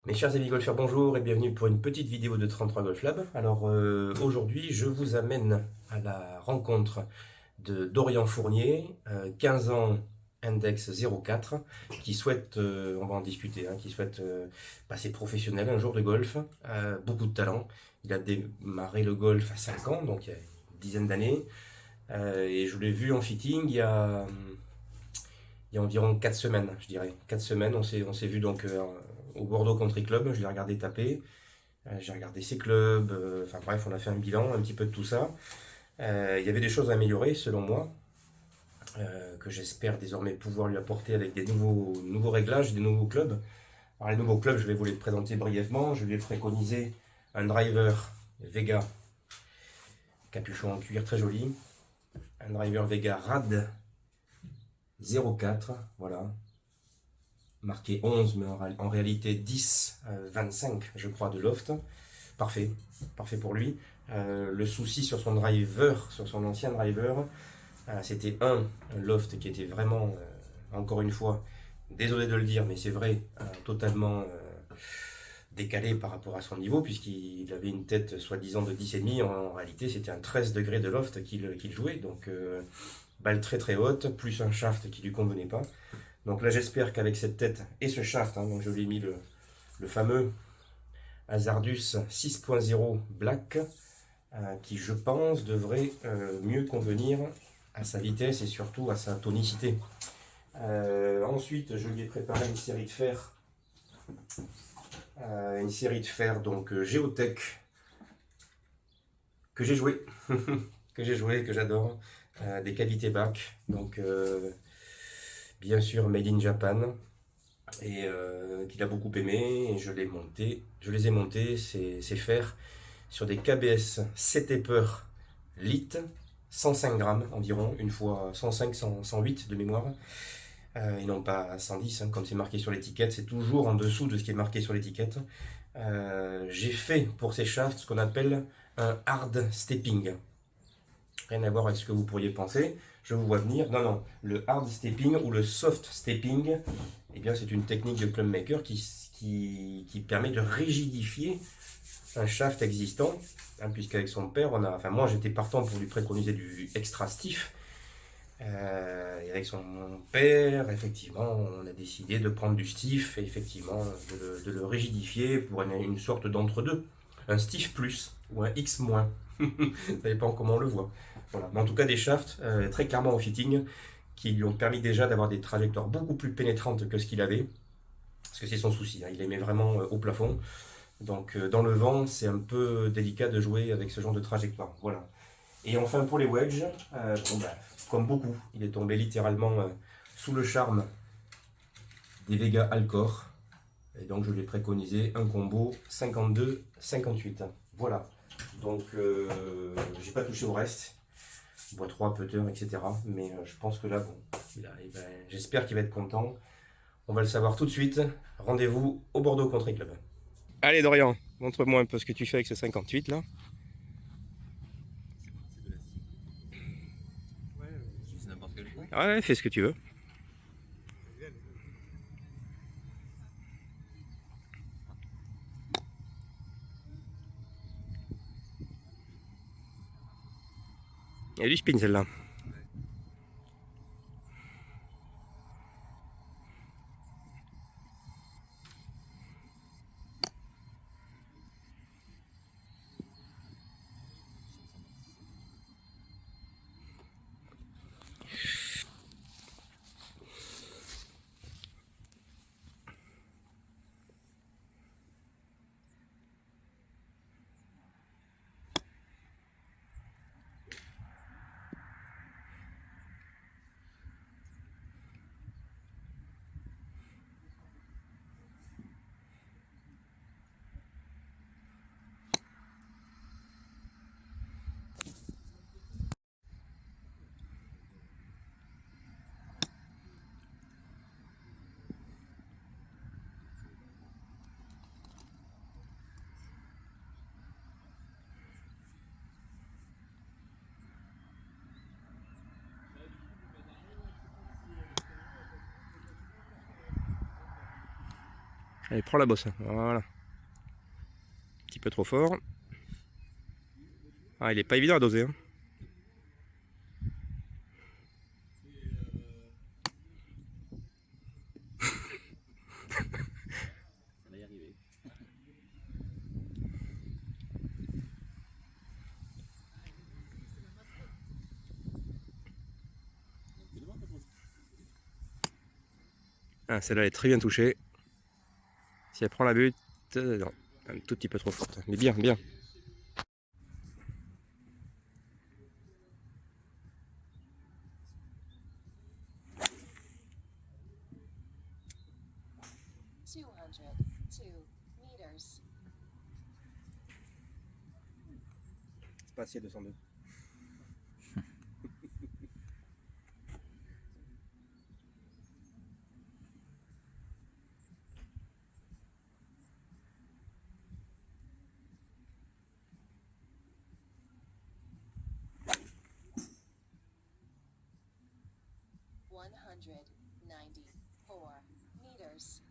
Mes chers amis golfeurs, bonjour et bienvenue pour une petite vidéo de 33 Golf Lab. Alors aujourd'hui, je vous amène à la rencontre de Dorian Fournier, 15 ans, index 04, qui souhaite, on va en discuter, qui souhaite passer professionnel un jour de golf, beaucoup de talent. Il a démarré le golf à 5 ans, donc il y a une dizaine d'années, et je l'ai vu en fitting il y a environ 4 semaines, je dirais. 4 semaines, on s'est vu donc au Bordeaux Country Club, je l'ai regardé taper, j'ai regardé ses clubs, enfin bref, on a fait un bilan, un petit peu de tout ça. Il y avait des choses à améliorer selon moi, que j'espère désormais pouvoir lui apporter avec des nouveaux réglages, des nouveaux clubs. Alors les nouveaux clubs, je vais vous les présenter brièvement. Je lui ai préconisé un driver Vega, capuchon en cuir très joli, un driver Vega Rad 04, voilà, marqué 11, mais en réalité 10, 25, je crois, de loft. Parfait, parfait pour lui. Le souci sur son driver, sur son ancien driver, c'était un loft qui était vraiment, encore une fois, désolé de le dire, mais c'est vrai, totalement décalé par rapport à son niveau, puisqu'il avait une tête soi-disant de 10,5. En réalité, c'était un 13 degrés de loft qu'il jouait. Donc, balle très très haute, plus un shaft qui lui convenait pas. Donc là, j'espère qu'avec cette tête et ce shaft, donc je lui ai mis le fameux Hazardus 6.0 Black, qui je pense devrait mieux convenir à sa vitesse et surtout à sa tonicité. Ensuite, je lui ai préparé une série de fer donc Geotech que j'ai joué, que j'adore, des qualités back, donc bien sûr made in Japan, et qu'il a beaucoup aimé, et je les ai montés ces fers sur des KBS 7 Taper Lit, 105 grammes environ, une fois 105, 108 de mémoire, et non pas 110, comme c'est marqué sur l'étiquette, c'est toujours en dessous de ce qui est marqué sur l'étiquette. J'ai fait pour ces shafts ce qu'on appelle un hard stepping. Rien à voir avec ce que vous pourriez penser, je vous vois venir. Non, non, le hard stepping ou le soft stepping, eh bien, c'est une technique de clubmaker qui permet de rigidifier un shaft existant, puisqu'avec son père, enfin moi j'étais partant pour lui préconiser du extra stiff, et avec son père, effectivement, on a décidé de prendre du stiff et effectivement de le rigidifier pour une sorte d'entre-deux, un stiff plus ou un X moins, ça dépend comment on le voit. Voilà. Mais en tout cas des shafts très clairement au fitting qui lui ont permis déjà d'avoir des trajectoires beaucoup plus pénétrantes que ce qu'il avait, parce que c'est son souci, il aimait vraiment au plafond. Donc dans le vent, c'est un peu délicat de jouer avec ce genre de trajectoire. Voilà. Et enfin pour les wedges, comme beaucoup, il est tombé littéralement sous le charme des Vega Alcor. Et donc je lui ai préconisé un combo 52-58. Voilà. Donc j'ai pas touché au reste. Bois 3, putter, etc. Mais je pense que là, bon, j'espère qu'il va être content. On va le savoir tout de suite. Rendez-vous au Bordeaux Country Club. Allez Dorian, montre-moi un peu ce que tu fais avec ce 58 là. Ouais, fais ce que tu veux. Il y a du spin celle-là. Allez, prends la bosse. Voilà. Un petit peu trop fort. Ah, il est pas évident à doser. Hein. Ça va y arriver. Ah, celle-là elle est très bien touchée. Si elle prend la butte, non, un tout petit peu trop forte. Mais bien, bien. C'est pas assez 202. meters.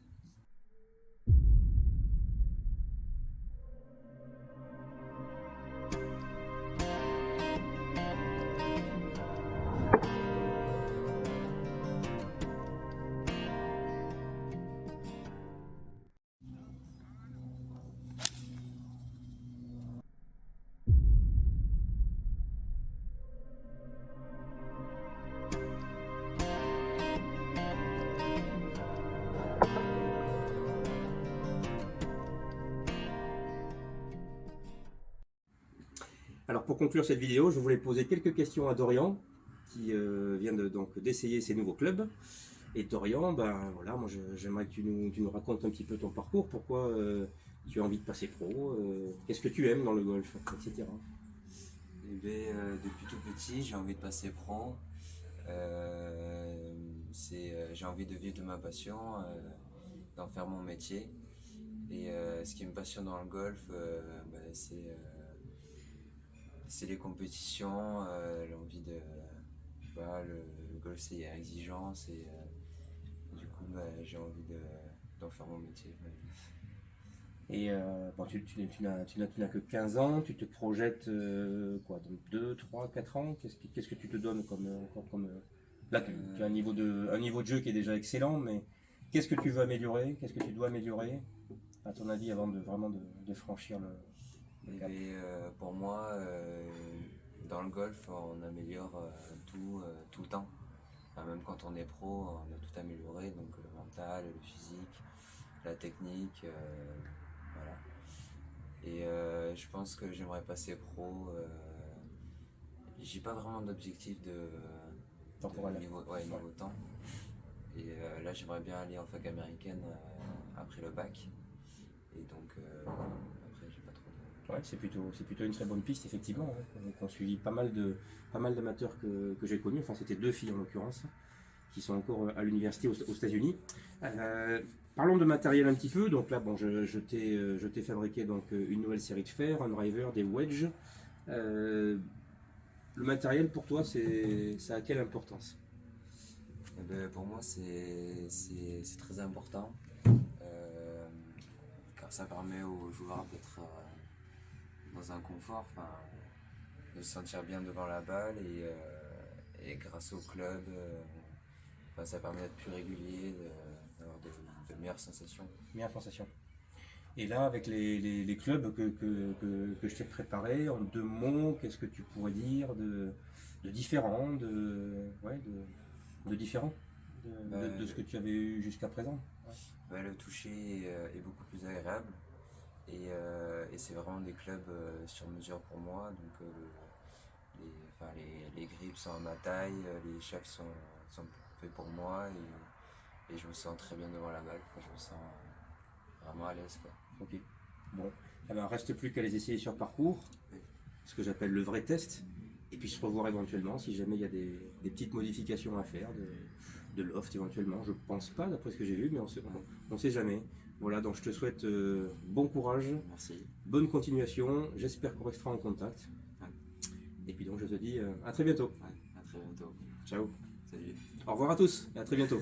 Alors pour conclure cette vidéo, je voulais poser quelques questions à Dorian, qui vient donc d'essayer ces nouveaux clubs. Et Dorian, ben voilà, moi j'aimerais que tu nous racontes un petit peu ton parcours, pourquoi tu as envie de passer pro, qu'est-ce que tu aimes dans le golf, etc. Eh bien, depuis tout petit, j'ai envie de passer pro. J'ai envie de vivre de ma passion, d'en faire mon métier. Et ce qui me passionne dans le golf, c'est les compétitions, l'envie de. Le golf c'est exigeant, du coup j'ai envie d'en faire mon métier. Et bon, tu n'as que 15 ans, tu te projettes quoi, donc 2, 3, 4 ans, qu'est-ce que tu te donnes comme là tu as un niveau de jeu qui est déjà excellent, mais qu'est-ce que tu veux améliorer, qu'est-ce que tu dois améliorer, à ton avis, avant de vraiment de franchir le cap? Pour moi, dans le golf, on améliore tout le temps. Enfin, même quand on est pro, on a tout amélioré, donc le mental, le physique, la technique, voilà. Et je pense que j'aimerais passer pro. J'ai pas vraiment d'objectif Temporel. niveau temps. Et là, j'aimerais bien aller en fac américaine après le bac. Et donc, après, j'ai pas trop de. Ouais, c'est plutôt une très bonne piste, effectivement. Hein. On suivi pas mal d'amateurs que j'ai connus, enfin c'était 2 filles en l'occurrence, qui sont encore à l'université aux États-Unis. Parlons de matériel un petit peu. Donc là, bon, je t'ai fabriqué donc une nouvelle série de fers, un driver, des wedges. Le matériel pour toi, ça a quelle importance? Eh ben, pour moi, c'est très important. Car ça permet aux joueurs d'être dans un confort, de se sentir bien devant la balle et grâce au club, ça permet d'être plus régulier, d'avoir de meilleures sensations. Meilleure sensation. Et là, avec les clubs que je t'ai préparés, en 2 mots, qu'est-ce que tu pourrais dire de différent, de différent de ce que tu avais eu jusqu'à présent? Ouais. Le toucher est beaucoup plus agréable et c'est vraiment des clubs sur mesure pour moi. Donc les grips sont à ma taille, les chefs sont faits pour moi et je me sens très bien devant la balle. Je me sens vraiment à l'aise. Ok. Bon, alors reste plus qu'à les essayer sur parcours, Oui. ce que j'appelle le vrai test, et puis se revoir éventuellement si jamais il y a des petites modifications à faire, de loft éventuellement. Je pense pas d'après ce que j'ai vu, mais on sait jamais. Voilà, donc je te souhaite bon courage, Merci. bonne continuation, j'espère qu'on restera en contact. Ouais. Et puis donc je te dis à très bientôt. Ouais, à très bientôt. Ciao. Salut. Au revoir à tous et à très bientôt.